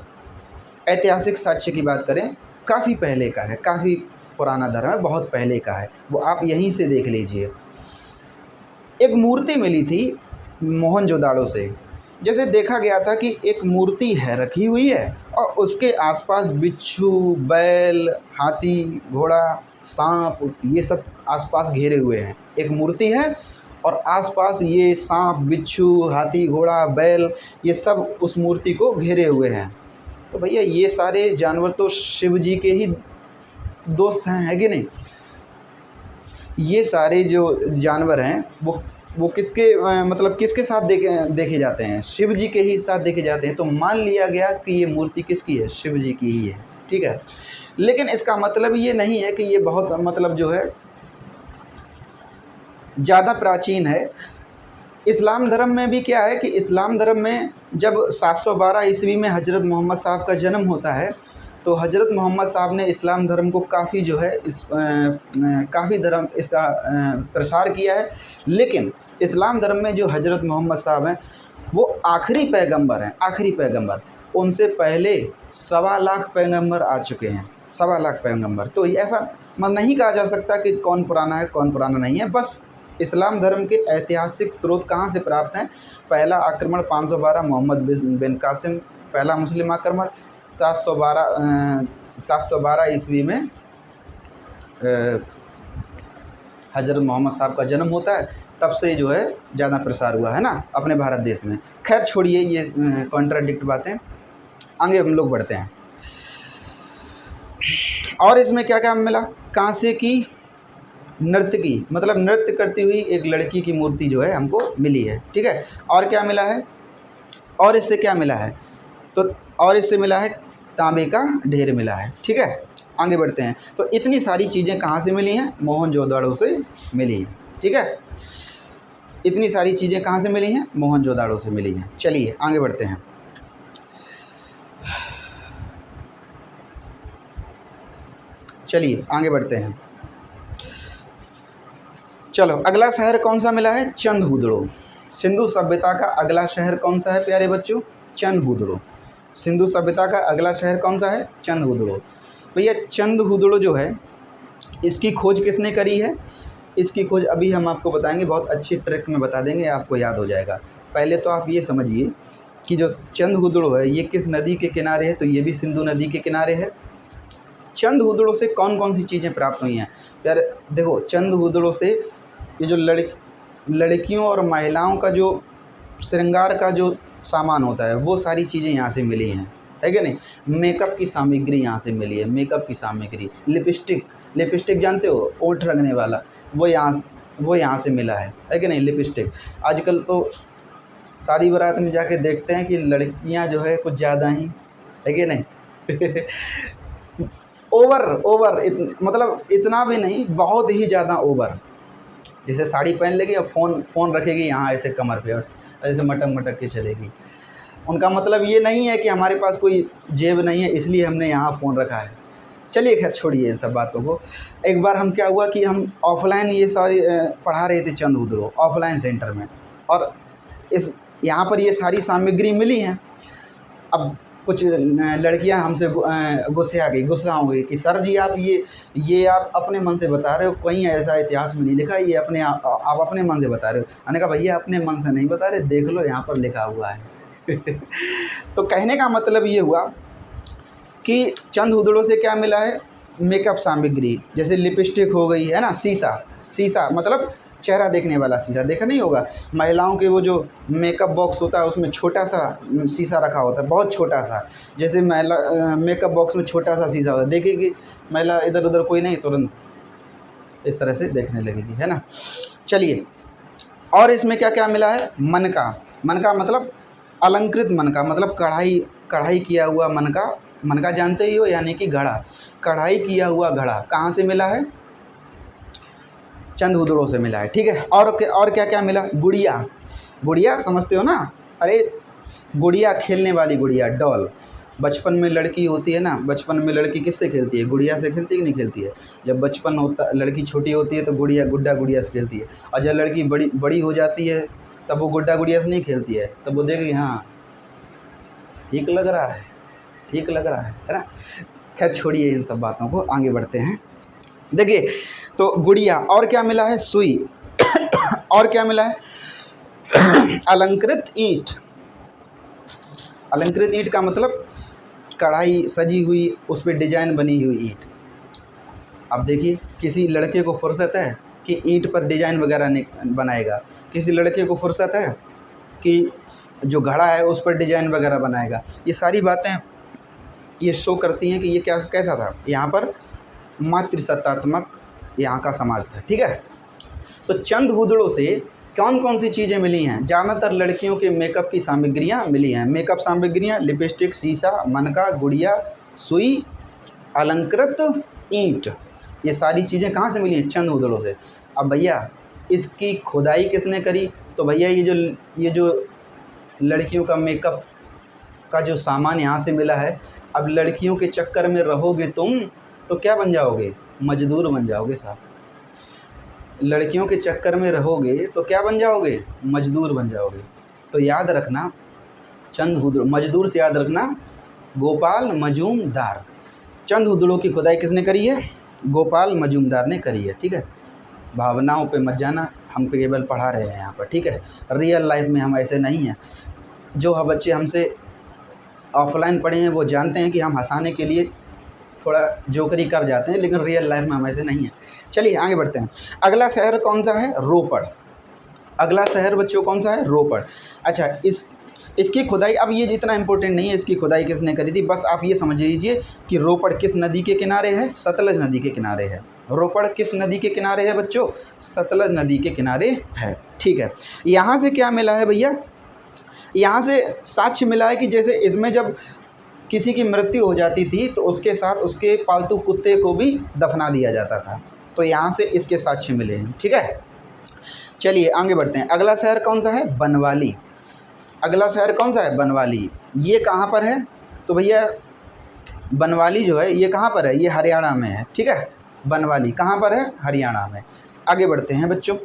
ऐतिहासिक साक्ष्य की बात करें, काफ़ी पहले का है, काफ़ी पुराना धर्म है, बहुत पहले का है। वो आप यहीं से देख लीजिए। एक मूर्ति मिली थी मोहनजोदाड़ो से। जैसे देखा गया था कि एक मूर्ति है, रखी हुई है, और उसके आसपास बिच्छू, बैल, हाथी, घोड़ा, सांप, ये सब आसपास घेरे हुए हैं। एक मूर्ति है और आसपास ये सांप, बिच्छू, हाथी, घोड़ा, बैल, ये सब उस मूर्ति को घेरे हुए हैं। तो भैया ये सारे जानवर तो शिव जी के ही दोस्त हैं, है कि नहीं? ये सारे जो जानवर हैं वो किसके मतलब किसके साथ देखे जाते हैं? शिव जी के ही साथ देखे जाते हैं। तो मान लिया गया कि ये मूर्ति किसकी है? शिव जी की ही है। ठीक है। लेकिन इसका मतलब ये नहीं है कि ये बहुत मतलब जो है ज़्यादा प्राचीन है। इस्लाम धर्म में भी क्या है कि इस्लाम धर्म में जब 712 ईस्वी में हज़रत मोहम्मद साहब का जन्म होता है, तो हज़रत मोहम्मद साहब ने इस्लाम धर्म को काफ़ी जो है काफ़ी धर्म इसका प्रसार किया है। लेकिन इस्लाम धर्म में जो हज़रत मोहम्मद साहब हैं वो आखिरी पैगंबर हैं, आखिरी पैगंबर। उनसे पहले 1.25 लाख पैगंबर आ चुके हैं, 1.25 लाख पैगंबर। तो ऐसा नहीं कहा जा सकता कि कौन पुराना है कौन पुराना नहीं है। बस इस्लाम धर्म के ऐतिहासिक स्रोत कहाँ से प्राप्त हैं? पहला आक्रमण 512 मोहम्मद बिन कासिम, पहला मुस्लिम आक्रमण 712 ईस्वी में हज़रत मोहम्मद साहब का जन्म होता है, तब से जो है ज़्यादा प्रसार हुआ है ना अपने भारत देश में। खैर छोड़िए ये कॉन्ट्राडिक्ट बातें, आगे हम लोग बढ़ते हैं। और इसमें क्या क्या मिला? कांसे की नर्तकी, मतलब नृत्य करती हुई एक लड़की की मूर्ति जो है हमको मिली है। ठीक है। और क्या मिला है? और इससे क्या मिला है? तो और इससे मिला है तांबे का ढेर मिला है। ठीक है। आगे बढ़ते हैं। तो इतनी सारी चीज़ें कहाँ से मिली हैं? मोहनजोदड़ो से मिली हैं। ठीक है, इतनी सारी चीज़ें कहाँ से मिली हैं? मोहनजोदड़ो से मिली हैं। चलिए आगे बढ़ते हैं। चलिए आगे बढ़ते हैं। चलो, अगला शहर कौन सा मिला है? चंदहुदड़ो। सिंधु सभ्यता का अगला शहर कौन सा है प्यारे बच्चों? चंदहुदड़ो। सिंधु सभ्यता का अगला शहर कौन सा है? चंदहुदड़ो। भैया चंदहुदड़ो जो है, इसकी खोज किसने करी है? इसकी खोज अभी हम आपको बताएंगे, बहुत अच्छी ट्रिक में बता देंगे, आपको याद हो जाएगा। पहले तो आप ये समझिए कि जो चंदहुदड़ो है ये किस नदी के किनारे है? तो ये भी सिंधु नदी के किनारे है। चंदहुदड़ो से कौन कौन सी चीज़ें प्राप्त हुई हैं? यार देखो, चंदहुदड़ो से ये जो लड़कियों और महिलाओं का जो श्रृंगार का जो सामान होता है वो सारी चीज़ें यहाँ से मिली हैं, है कि नहीं? मेकअप की सामग्री यहाँ से मिली है, मेकअप की सामग्री, लिपस्टिक जानते हो, ओठ रंगने वाला, वो यहाँ से मिला है कि नहीं? लिपस्टिक आजकल तो शादी बारात में जाके देखते हैं कि लड़कियाँ जो है कुछ ज़्यादा ही, है कि नहीं? ओवर मतलब इतना भी नहीं, बहुत ही ज़्यादा ओवर। जैसे साड़ी पहन लेगी और फ़ोन रखेगी यहाँ ऐसे कमर पे और ऐसे मटक के चलेगी। उनका मतलब ये नहीं है कि हमारे पास कोई जेब नहीं है इसलिए हमने यहाँ फ़ोन रखा है। चलिए खैर छोड़िए इन सब बातों को। एक बार हम क्या हुआ कि हम ऑफलाइन ये सारी पढ़ा रहे थे चंदहुदड़ो ऑफलाइन सेंटर में, और यहाँ पर ये सारी सामग्री मिली हैं। अब कुछ लड़कियां हमसे गुस्सा हो गई कि सर जी आप ये आप अपने मन से बता रहे हो, कहीं ऐसा इतिहास में नहीं लिखा, ये आप अपने मन से बता रहे हो। मैंने कहा भैया अपने मन से नहीं बता रहे, देख लो यहाँ पर लिखा हुआ है। तो कहने का मतलब ये हुआ कि चंदहुदड़ो से क्या मिला है? मेकअप सामग्री, जैसे लिपस्टिक हो गई है ना, शीशा मतलब चेहरा देखने वाला शीशा, देखा नहीं होगा? महिलाओं के वो जो मेकअप बॉक्स होता है उसमें छोटा सा शीशा रखा होता है, बहुत छोटा सा। जैसे महिला मेकअप बॉक्स में छोटा सा शीशा होता है, देखेगी महिला इधर उधर कोई नहीं, तुरंत इस तरह से देखने लगेगी, है ना? चलिए, और इसमें क्या क्या मिला है? मनका मतलब अलंकृत मनका, मतलब कढ़ाई किया हुआ मनका जानते ही हो, यानी कि घड़ा, कढ़ाई किया हुआ घड़ा कहाँ से मिला है? चंदहुदड़ो से मिला है। ठीक है, और क्या क्या मिला? गुड़िया समझते हो ना? अरे गुड़िया, खेलने वाली गुड़िया, डॉल। बचपन में लड़की होती है ना, बचपन में लड़की किससे खेलती है? गुड़िया से खेलती है कि नहीं खेलती है? जब बचपन होता, लड़की छोटी होती है तो गुड़िया से खेलती है, और जब लड़की बड़ी हो जाती है तब वो गुड़िया से नहीं खेलती है, तब वो देखेगी हाँ ठीक लग रहा है ना? खैर छोड़िए इन सब बातों को, आगे बढ़ते हैं। देखिए, तो गुड़िया, और क्या मिला है? सुई। और क्या मिला है? अलंकृत ईंट का मतलब कढ़ाई सजी हुई, उस पर डिजाइन बनी हुई ईंट। अब देखिए, किसी लड़के को फुर्सत है कि ईंट पर डिजाइन वगैरह बनाएगा? किसी लड़के को फुर्सत है कि जो घड़ा है उस पर डिजाइन वगैरह बनाएगा? ये सारी बातें ये शो करती हैं कि ये कैसा था, यहाँ पर मातृसत्तात्मक यहाँ का समाज था। ठीक है, तो चंदहुदड़ो से कौन कौन सी चीज़ें मिली हैं? ज़्यादातर लड़कियों के मेकअप की सामग्रियाँ मिली हैं। मेकअप सामग्रियाँ, लिपस्टिक, शीशा, मनका, गुड़िया, सुई, अलंकृत ईंट, ये सारी चीज़ें कहाँ से मिली हैं? चंदहुदड़ो से। अब भैया इसकी खुदाई किसने करी? तो भैया ये जो लड़कियों का मेकअप का जो सामान यहाँ से मिला है, अब लड़कियों के चक्कर में रहोगे तुम तो क्या बन जाओगे? मजदूर बन जाओगे साहब। लड़कियों के चक्कर में रहोगे तो क्या बन जाओगे? मजदूर बन जाओगे। तो याद रखना, चंदहुदड़ो, मजदूर से याद रखना गोपाल मजूमदार। चंदहुदड़ो की खुदाई किसने करी है? गोपाल मजूमदार ने करी है। ठीक है, भावनाओं पे मत जाना, हम केवल पढ़ा रहे हैं यहाँ पर। ठीक है, रियल लाइफ में हम ऐसे नहीं हैं। जो बच्चे हमसे ऑफलाइन पढ़े हैं वो जानते हैं कि हम हंसाने के लिए थोड़ा जोकरी कर जाते हैं, लेकिन रियल लाइफ में हम ऐसे नहीं हैं। चलिए आगे बढ़ते हैं। अगला शहर कौन सा है? रोपड़। अगला शहर बच्चों कौन सा है? रोपड़। अच्छा, इसकी खुदाई, अब ये जितना इम्पोर्टेंट नहीं है इसकी खुदाई किसने करी थी, बस आप ये समझ लीजिए कि रोपड़ किस नदी के किनारे है? सतलज नदी के किनारे है। रोपड़ किस नदी के किनारे है बच्चों? सतलज नदी के किनारे है। ठीक है, यहाँ से क्या मिला है भैया? यहाँ से साक्ष्य मिला है कि जैसे इसमें जब किसी की मृत्यु हो जाती थी तो उसके साथ उसके पालतू कुत्ते को भी दफना दिया जाता था। तो यहाँ से इसके साक्ष्य मिले हैं। ठीक है, चलिए आगे बढ़ते हैं। अगला शहर कौन सा है? बनवाली। अगला शहर कौन सा है? बनवाली। ये कहाँ पर है? तो भैया बनवाली जो है ये कहाँ पर है? ये हरियाणा में है। ठीक है, बनवाली कहाँ पर है? हरियाणा में। आगे बढ़ते हैं बच्चों,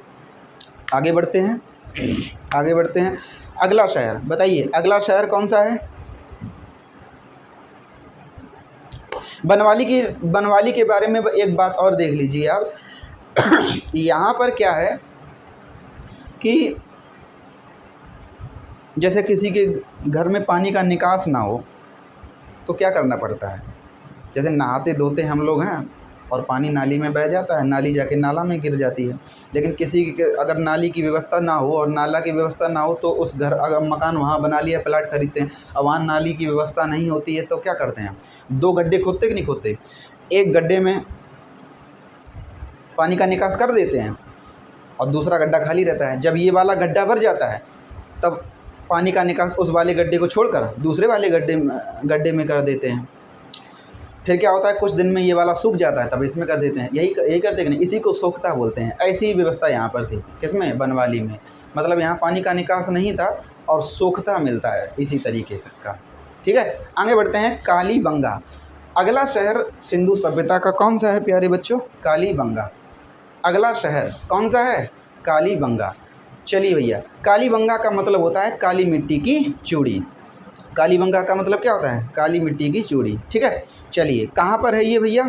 आगे बढ़ते हैं, आगे बढ़ते हैं। अगला शहर बताइए, अगला शहर कौन सा है? बनवाली के बारे में एक बात और देख लीजिए आप। यहाँ पर क्या है कि जैसे किसी के घर में पानी का निकास ना हो तो क्या करना पड़ता है? जैसे नहाते धोते हम लोग हैं और पानी नाली में बह जाता है, नाली जाके नाला में गिर जाती है। लेकिन किसी के अगर नाली की व्यवस्था ना हो और नाला की व्यवस्था ना हो तो उस घर, अगर मकान वहाँ बना लिया, प्लाट खरीदते हैं, अब वहाँ नाली की व्यवस्था नहीं होती है तो क्या करते हैं? 2 गड्ढे खोदते कि नहीं खोदते? एक गड्ढे में पानी का निकास कर देते हैं और दूसरा गड्ढा खाली रहता है। जब ये वाला गड्ढा भर जाता है तब पानी का निकास उस वाले गड्ढे को छोड़कर दूसरे वाले गड्ढे में कर देते हैं। फिर क्या होता है, कुछ दिन में ये वाला सूख जाता है तब इसमें कर देते हैं। यही करते कि नहीं? इसी को सोखता बोलते हैं। ऐसी ही व्यवस्था यहाँ पर थी। किसमें? बनवाली में। मतलब यहाँ पानी का निकास नहीं था और सोखता मिलता है इसी तरीके से का। ठीक है, आगे बढ़ते हैं। कालीबंगा। अगला शहर सिंधु सभ्यता का कौन सा है प्यारे बच्चों? कालीबंगा। अगला शहर कौन सा है? कालीबंगा। चलिए भैया, कालीबंगा का मतलब होता है काली मिट्टी की चूड़ी। कालीबंगा का मतलब क्या होता है? काली मिट्टी की चूड़ी। ठीक है, चलिए कहाँ पर है ये भैया?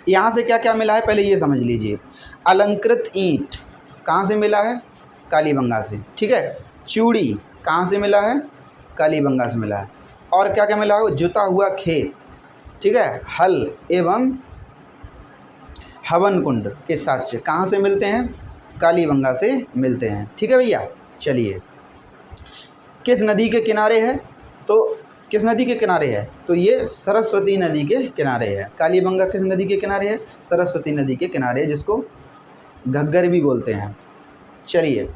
यहाँ से क्या क्या मिला है पहले ये समझ लीजिए। अलंकृत ईंट कहाँ से मिला है? कालीबंगा से। ठीक है, चूड़ी कहाँ से मिला है? कालीबंगा से मिला है। और क्या क्या मिला है? जुता हुआ खेत। ठीक है, हल एवं हवन कुंड के साक्ष्य कहाँ से मिलते हैं? कालीबंगा से मिलते हैं। ठीक है भैया, चलिए किस नदी के किनारे है? तो किस नदी के किनारे है? तो ये सरस्वती नदी के किनारे है। कालीबंगा किस नदी के किनारे है? सरस्वती नदी के किनारे, जिसको घग्गर भी बोलते हैं। चलिए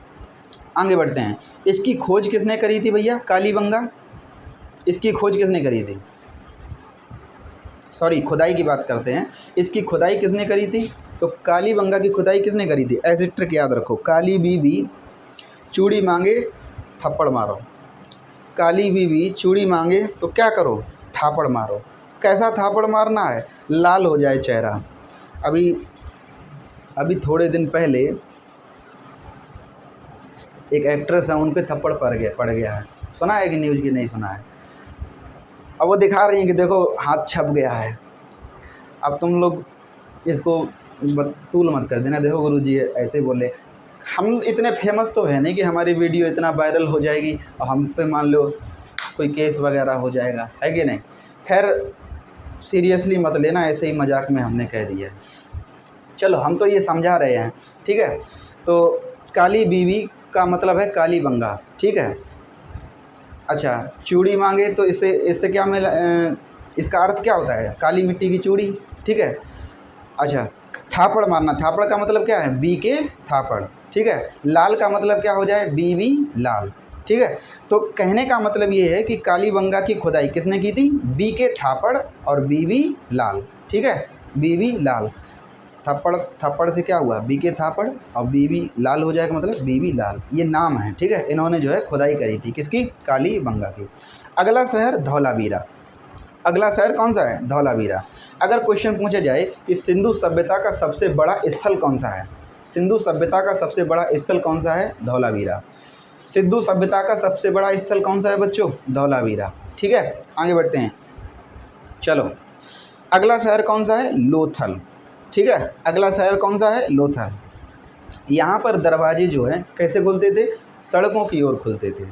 आगे बढ़ते हैं। इसकी खोज किसने करी थी भैया? कालीबंगा। इसकी खोज किसने करी थी? सॉरी, खुदाई की बात करते हैं। इसकी खुदाई किसने करी थी? तो कालीबंगा की खुदाई किसने करी थी? ऐसे ट्रिक याद रखो। काली बीबी चूड़ी मांगे थप्पड़ मारो। काली बीबी चूड़ी मांगे तो क्या करो? थापड़ मारो। कैसा थापड़ मारना है? लाल हो जाए चेहरा। अभी थोड़े दिन पहले एक एक्ट्रेस है, उनके थप्पड़ पड़ गया है। सुना है कि न्यूज़ की? नहीं सुना है। अब वो दिखा रही हैं कि देखो हाथ छप गया है। अब तुम लोग इसको तूल मत कर देना। देखो गुरुजी ऐसे बोले, हम इतने फेमस तो है नहीं कि हमारी वीडियो इतना वायरल हो जाएगी और हम पे मान लो कोई केस वगैरह हो जाएगा, है कि नहीं? खैर सीरियसली मत लेना, ऐसे ही मजाक में हमने कह दिया। चलो हम तो ये समझा रहे हैं। ठीक है, तो काली बीवी का मतलब है कालीबंगा। ठीक है, अच्छा चूड़ी मांगे तो इससे क्या मिला? इसका अर्थ क्या होता है? काली मिट्टी की चूड़ी। ठीक है, अच्छा थापड़ मारना, थापड़ का मतलब क्या है? बी के थापड़। ठीक है, लाल का मतलब क्या हो जाए? बीवी लाल। ठीक है, तो कहने का मतलब ये है कि कालीबंगा की खुदाई किसने की थी? बी के थापड़ और बीवी लाल। ठीक है, बीवी लाल। थप्पड़ से क्या हुआ? बी के थापड़ और बीवी लाल हो जाएगा, मतलब बीवी लाल। ये नाम है। ठीक है, इन्होंने जो है खुदाई करी थी। किसकी? कालीबंगा की। अगला शहर धौलावीरा। अगला शहर कौन सा है? धौलावीरा। अगर क्वेश्चन पूछा जाए कि सिंधु सभ्यता का सबसे बड़ा स्थल कौन सा है? सिंधु सभ्यता का सबसे बड़ा स्थल कौन सा है? धौलावीरा। सिंधु सभ्यता का सबसे बड़ा स्थल कौन सा है बच्चों? धौलावीरा। ठीक है, आगे बढ़ते हैं। चलो अगला शहर कौन सा है? लोथल। ठीक है, अगला शहर कौन सा है? लोथल। यहाँ पर दरवाजे जो हैं कैसे खुलते थे? सड़कों की ओर खुलते थे।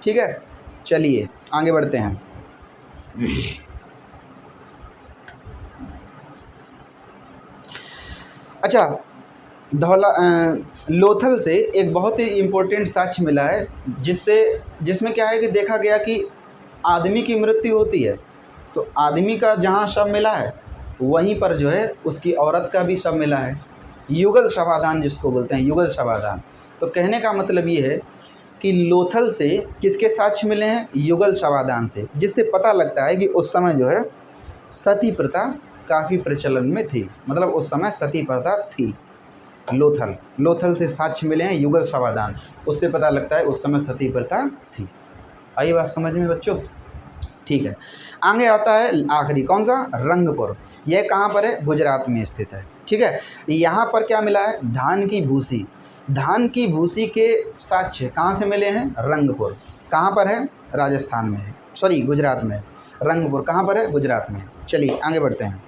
ठीक है, चलिए आगे बढ़ते हैं। अच्छा, लोथल से एक बहुत ही इम्पोर्टेंट साक्ष्य मिला है, जिसमें क्या है कि देखा गया कि आदमी की मृत्यु होती है तो आदमी का जहाँ शव मिला है वहीं पर जो है उसकी औरत का भी शव मिला है। युगल शवाधान जिसको बोलते हैं, युगल शवाधान। तो कहने का मतलब ये है कि लोथल से किसके साक्ष्य मिले हैं? युगल समाधान से, जिससे पता लगता है कि उस समय जो है सती प्रथा काफ़ी प्रचलन में थी, मतलब उस समय सती प्रथा थी। लोथल से साक्ष्य मिले हैं युगल समाधान, उससे पता लगता है उस समय सती प्रथा थी। आई बात समझ में बच्चों? ठीक है, आगे आता है आखिरी कौन सा? रंगपुर। यह कहाँ पर है? गुजरात में स्थित है। ठीक है, यहाँ पर क्या मिला है? धान की भूसी। धान की भूसी के साक्ष्य कहाँ से मिले हैं? रंगपुर। कहाँ पर है? राजस्थान में है, सॉरी गुजरात में। रंगपुर कहाँ पर है? गुजरात में। चलिए आगे बढ़ते हैं।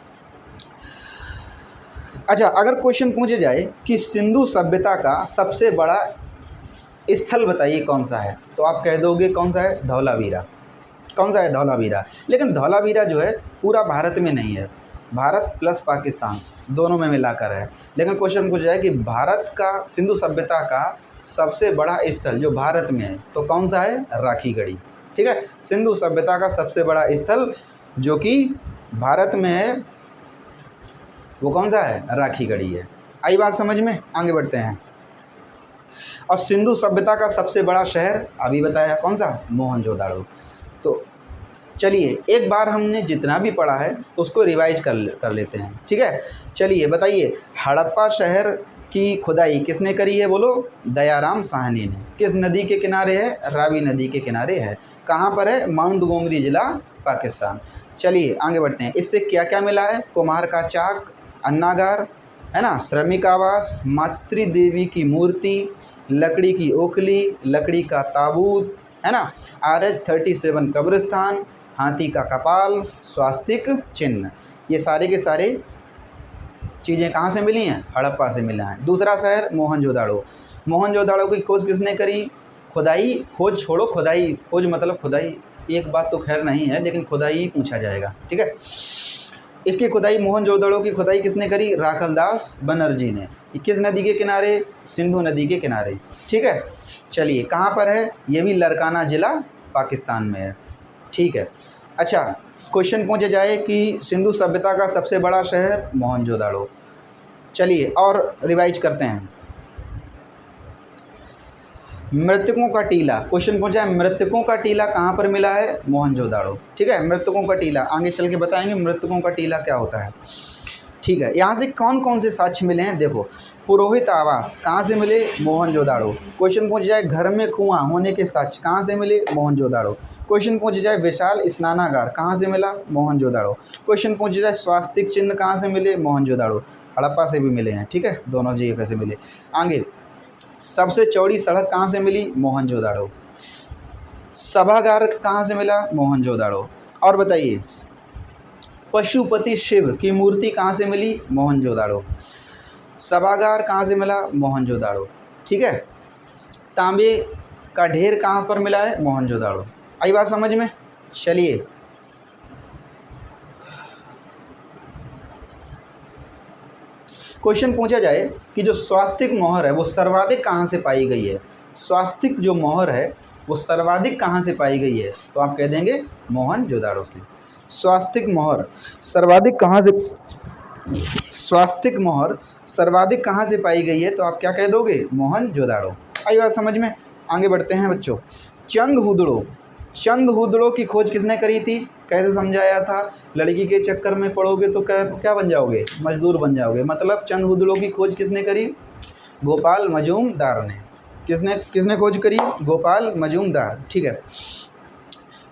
अच्छा, अगर क्वेश्चन पूछे जाए कि सिंधु सभ्यता का सबसे बड़ा स्थल बताइए कौन सा है, तो आप कह दोगे कौन सा है? धौलावीरा। कौन सा है? धौलावीरा। लेकिन धौलावीरा जो है पूरा भारत में नहीं है, भारत प्लस पाकिस्तान दोनों में मिलाकर है। लेकिन क्वेश्चन पूछा जाए कि भारत का सिंधु सभ्यता का सबसे बड़ा स्थल जो भारत में है, तो कौन सा है? राखीगढ़ी। ठीक है, सिंधु सभ्यता का सबसे बड़ा स्थल जो कि भारत में है वो कौन सा है? राखीगढ़ी है। आई बात समझ में? आगे बढ़ते हैं। और सिंधु सभ्यता का सबसे बड़ा शहर अभी बताया कौन सा? मोहनजोदाड़ो। तो चलिए एक बार हमने जितना भी पढ़ा है उसको रिवाइज कर लेते हैं। ठीक है, चलिए बताइए, हड़प्पा शहर की खुदाई किसने करी है? बोलो। दयाराम साहनी ने। किस नदी के किनारे है? रावी नदी के किनारे है। कहाँ पर है? माउंटगोमरी जिला, पाकिस्तान। चलिए आगे बढ़ते हैं। इससे क्या क्या मिला है? कुम्हार का चाक, अन्नागार है ना, श्रमिक आवास, मातृ देवी की मूर्ति, लकड़ी की ओखली, लकड़ी का ताबूत है ना, RH-37 कब्रिस्तान, हाथी का कपाल, स्वास्तिक चिन्ह। ये सारे के सारे चीज़ें कहाँ से मिली हैं? हड़प्पा से मिला है। दूसरा शहर मोहनजोदाड़ो। मोहनजोदाड़ो की खोज किसने करी? खुदाई, खोज छोड़ो, खुदाई, खोज मतलब खुदाई एक बात तो खैर नहीं है, लेकिन खुदाई ही पूछा जाएगा। ठीक है, इसकी खुदाई, मोहनजोदड़ो की खुदाई किसने करी? राखलदास बनर्जी ने। किस नदी के किनारे? सिंधु नदी के किनारे। ठीक है, चलिए कहाँ पर है? ये भी लरकाना ज़िला, पाकिस्तान में है। ठीक है, अच्छा क्वेश्चन पूछा जाए कि सिंधु सभ्यता का सबसे बड़ा शहर मोहनजोदड़ो। चलिए और रिवाइज करते हैं। मृतकों का टीला, क्वेश्चन पूछा है मृतकों का टीला कहाँ पर मिला है? मोहनजोदड़ो। ठीक है, मृतकों का टीला, आगे चल के बताएंगे मृतकों का टीला क्या होता है। ठीक है, यहाँ से कौन कौन से साक्ष्य मिले हैं? देखो, पुरोहित आवास कहाँ से मिले? मोहनजोदड़ो। क्वेश्चन पूछ जाए घर में कुआं होने के साक्ष्य कहाँ से मिले? मोहनजोदड़ो। क्वेश्चन पूछ जाए विशाल स्नानागार कहाँ से मिला? मोहनजोदड़ो। क्वेश्चन पूछ जाए स्वास्तिक चिन्ह कहाँ से मिले? मोहनजोदड़ो। हड़प्पा से भी मिले हैं। ठीक है, दोनों जगह से मिले। आगे, सबसे चौड़ी सड़क कहाँ से मिली? मोहनजोदड़ो। सभागार कहाँ से मिला? मोहनजोदड़ो। और बताइए, पशुपति शिव की मूर्ति कहाँ से मिली? मोहनजोदड़ो। सभागार कहाँ से मिला? मोहनजोदड़ो। ठीक है, तांबे का ढेर कहाँ पर मिला है? मोहनजोदड़ो। आई बात समझ में? चलिए क्वेश्चन पूछा जाए कि जो स्वास्तिक मोहर है वो सर्वाधिक कहाँ से पाई गई है? स्वास्तिक जो मोहर है वो सर्वाधिक कहाँ से पाई गई है? तो आप कह देंगे मोहनजोदड़ो से। स्वास्तिक मोहर सर्वाधिक कहाँ से, स्वास्तिक मोहर सर्वाधिक कहाँ से पाई गई है? तो आप क्या कह दोगे? मोहनजोदड़ो। आई बात समझ में? आगे बढ़ते हैं बच्चों। चंदहुदड़ो, चंदहुदड़ो की खोज किसने करी थी? कैसे समझाया था? लड़की के चक्कर में पड़ोगे तो क्या बन जाओगे? मजदूर बन जाओगे। मतलब चंदहुदड़ो की खोज किसने करी? गोपाल मजूमदार ने। किसने खोज करी? गोपाल मजूमदार। ठीक है,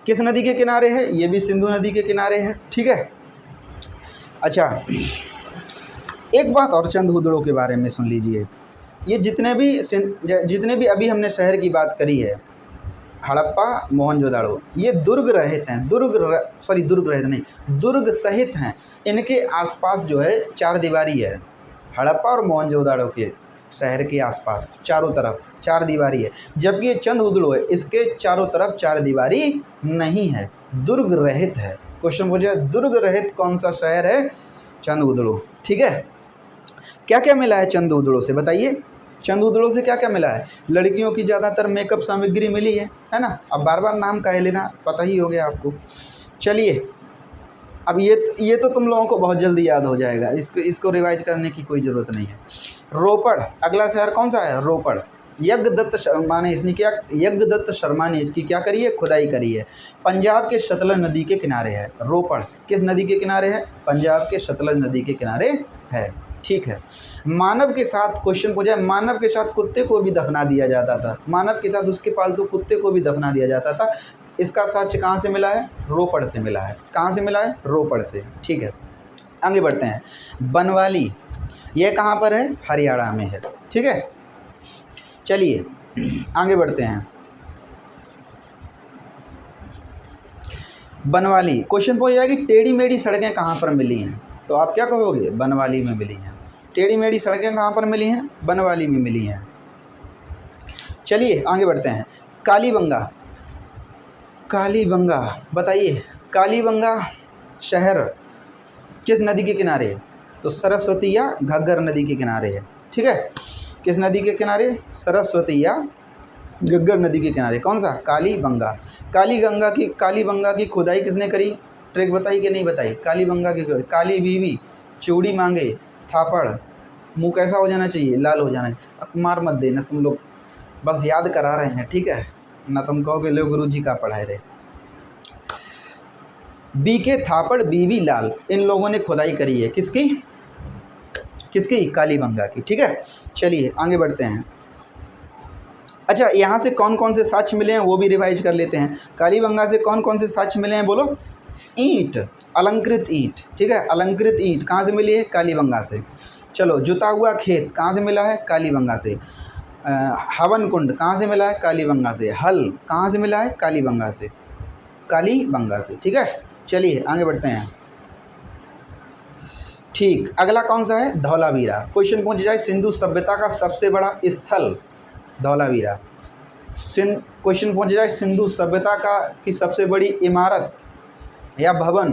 किस नदी के किनारे है? ये भी सिंधु नदी के किनारे है। ठीक है, अच्छा एक बात और चंदहुदड़ो के बारे में सुन लीजिए। ये जितने भी अभी हमने शहर की बात करी है, हड़प्पा, मोहनजोदड़ो, ये दुर्ग रहित हैं। दुर्ग सहित हैं। इनके आसपास जो है चार दीवारी है। हड़प्पा और मोहनजोदड़ो के शहर के आसपास चारों तरफ चार दीवारी है, जबकि ये चंदहुदड़ो है, इसके चारों तरफ चार दीवारी नहीं है, दुर्ग रहित है। क्वेश्चन पूछा दुर्ग रहित कौन सा शहर है? चंदहुदड़ो। ठीक है, क्या क्या मिला है चंदहुदड़ो से बताइए? चंदहुदड़ो से क्या क्या मिला है? लड़कियों की ज़्यादातर मेकअप सामग्री मिली है ना। अब बार बार नाम कह लेना, पता ही हो गया आपको। चलिए अब ये तो तुम लोगों को बहुत जल्दी याद हो जाएगा, इसको रिवाइज करने की कोई ज़रूरत नहीं है। रोपड़, अगला शहर कौन सा है? रोपड़। यज्ञदत्त शर्मा ने इसने क्या, यज्ञदत्त शर्मा ने इसकी क्या करी है, खुदाई करी है। पंजाब के सतलज नदी के किनारे है। रोपड़ किस नदी के किनारे है, पंजाब के सतलज नदी के किनारे है। ठीक है। मानव के साथ क्वेश्चन पूछा, मानव के साथ कुत्ते को भी दफना दिया जाता था, मानव के साथ उसके पालतू कुत्ते को भी दफना दिया जाता था। इसका साक्ष्य कहाँ से मिला है, रोपड़ से मिला है। कहाँ से मिला है, रोपड़ से। ठीक है, आगे बढ़ते हैं। बनवाली यह कहाँ पर है, हरियाणा में है। ठीक है, चलिए आगे बढ़ते हैं। बनवाली क्वेश्चन पूछ जाएगी, टेढ़ी मेढ़ी सड़कें कहाँ पर मिली हैं, तो आप क्या कहोगे, बनवाली में मिली हैं। टेढ़ी मेढ़ी सड़कें कहाँ पर मिली हैं, बनवाली में मिली हैं। चलिए आगे बढ़ते हैं। कालीबंगा, कालीबंगा बताइए, कालीबंगा शहर किस नदी के किनारे है, तो सरस्वती या घग्गर नदी के किनारे है। ठीक है, किस नदी के किनारे, सरस्वती या घग्गर नदी के किनारे। कौन सा, कालीबंगा। कालीबंगा की खुदाई किसने करी, ट्रिक बताई कि नहीं बताई। कालीबंगा की, काली बीवी, चूड़ी मांगे, थापड़, मुंह कैसा हो जाना चाहिए, लाल हो जाना चाहिए। मार मत देना, तुम लोग बस याद करा रहे हैं। ठीक है ना, तुम कहोगे लो गुरु जी का पढ़ाए रहे। बीके थापड़, बीवी लाल, इन लोगों ने खुदाई करी है। किसकी, किसकी, कालीबंगा की। ठीक है, चलिए आगे बढ़ते हैं। अच्छा, यहाँ से कौन कौन से साक्ष्य मिले हैं वो भी रिवाइज कर लेते हैं। कालीबंगा से कौन कौन से साक्ष्य मिले हैं, बोलो। ईंट, अलंकृत ईंट। ठीक है, अलंकृत ईंट कहाँ से मिली है, कालीबंगा से। चलो, जुता हुआ खेत कहाँ से मिला है, कालीबंगा से। हवन कुंड कहाँ से मिला है, कालीबंगा से। हल कहाँ से मिला है, कालीबंगा से, कालीबंगा से। ठीक है, चलिए आगे बढ़ते हैं। ठीक, अगला कौन सा है, धौलावीरा। क्वेश्चन पूछ जाए, सिंधु सभ्यता का सबसे बड़ा स्थल, धौलावीरा। क्वेश्चन पूछ जाए, सिंधु सभ्यता का की सबसे बड़ी इमारत या भवन,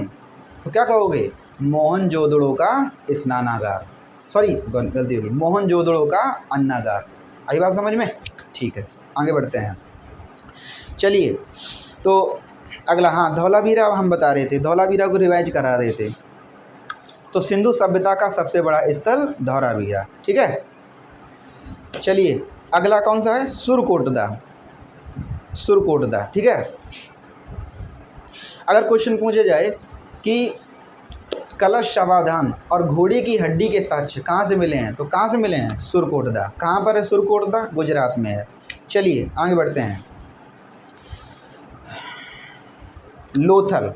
तो क्या कहोगे, मोहनजोदड़ो का स्नानागार, सॉरी गलती होगी, मोहनजोदड़ो का अन्नागार। आई बात समझ में। ठीक है, आगे बढ़ते हैं। चलिए, तो अगला, हाँ धौलावीरा हम बता रहे थे, धौलावीरा को रिवाइज करा रहे थे। तो सिंधु सभ्यता का सबसे बड़ा स्थल धौलावीरा। ठीक है, चलिए अगला कौन सा है, सुरकोटदा, सुरकोटदा। ठीक है, अगर क्वेश्चन पूछे जाए कि कलश समाधान और घोड़े की हड्डी के साक्ष्य कहाँ से मिले हैं, तो कहाँ से मिले हैं, सुरकोटदा। कहाँ पर है सुरकोटदा, गुजरात में है। चलिए आगे बढ़ते हैं। लोथल,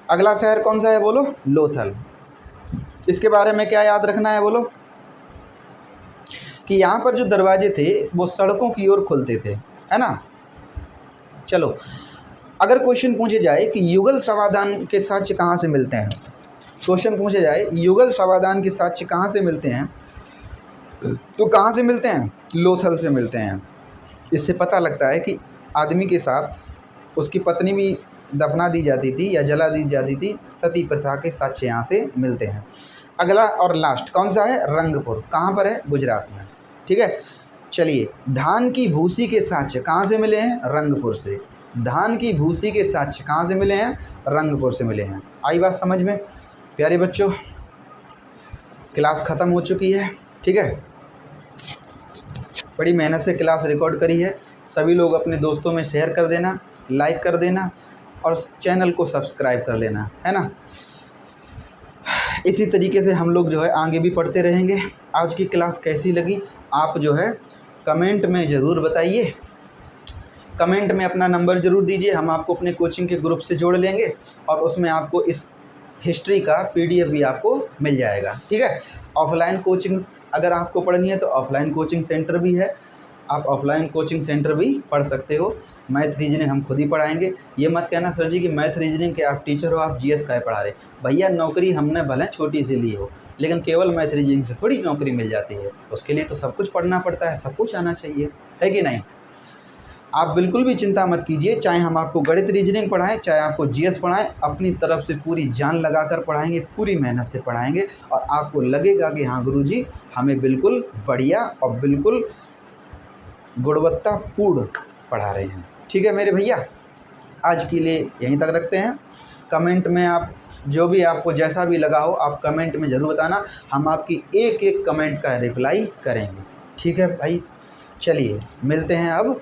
अगला शहर कौन सा है, बोलो, लोथल। इसके बारे में क्या याद रखना है, बोलो, कि यहाँ पर जो दरवाजे थे वो सड़कों की ओर खुलते थे, है ना। चलो, अगर क्वेश्चन पूछे जाए कि युगल समाधान के साक्ष्य कहाँ से मिलते हैं, क्वेश्चन पूछे जाए युगल समाधान के साक्ष्य कहाँ से मिलते हैं, तो कहाँ से मिलते हैं, लोथल से मिलते हैं। इससे पता लगता है कि आदमी के साथ उसकी पत्नी भी दफना दी जाती थी या जला दी जाती थी, सती प्रथा के साक्ष्य यहाँ से मिलते हैं। अगला और लास्ट कौन सा है, रंगपुर। कहाँ पर है, गुजरात में। ठीक है, चलिए, धान की भूसी के साक्ष्य कहाँ से मिले हैं, रंगपुर से। धान की भूसी के साक्ष्य कहाँ से मिले हैं, रंगपुर से मिले हैं। आई बात समझ में। प्यारे बच्चों, क्लास ख़त्म हो चुकी है। ठीक है, बड़ी मेहनत से क्लास रिकॉर्ड करी है। सभी लोग अपने दोस्तों में शेयर कर देना, लाइक कर देना और चैनल को सब्सक्राइब कर लेना, है ना। इसी तरीके से हम लोग जो है आगे भी पढ़ते रहेंगे। आज की क्लास कैसी लगी आप जो है कमेंट में ज़रूर बताइए। कमेंट में अपना नंबर ज़रूर दीजिए, हम आपको अपने कोचिंग के ग्रुप से जोड़ लेंगे और उसमें आपको इस हिस्ट्री का PDF भी आपको मिल जाएगा। ठीक है, ऑफलाइन कोचिंग अगर आपको पढ़नी है तो ऑफलाइन कोचिंग सेंटर भी है, आप ऑफलाइन कोचिंग सेंटर भी पढ़ सकते हो। मैथ रीजनिंग हम खुद ही पढ़ाएंगे। ये मत कहना सर जी कि मैथ रीजनिंग के आप टीचर हो, आप GS का पढ़ा रहे। भैया, नौकरी हमने भले छोटी सी ली हो, लेकिन केवल मैथ रीजनिंग से थोड़ी नौकरी मिल जाती है। उसके लिए तो सब कुछ पढ़ना पड़ता है, सब कुछ आना चाहिए, है कि नहीं। आप बिल्कुल भी चिंता मत कीजिए, चाहे हम आपको गणित रीजनिंग पढ़ाएं, चाहे आपको GS पढ़ाएं, अपनी तरफ से पूरी जान लगाकर पढ़ाएंगे, पूरी मेहनत से पढ़ाएंगे और आपको लगेगा कि हाँ गुरुजी हमें बिल्कुल बढ़िया और बिल्कुल गुणवत्तापूर्ण पढ़ा रहे हैं। ठीक है मेरे भैया, आज के लिए यहीं तक रखते हैं। कमेंट में आप जो भी आपको जैसा भी लगा हो आप कमेंट में ज़रूर बताना, हम आपकी एक एक कमेंट का रिप्लाई करेंगे। ठीक है भाई, चलिए मिलते हैं अब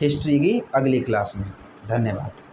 हिस्ट्री की अगली क्लास में। धन्यवाद।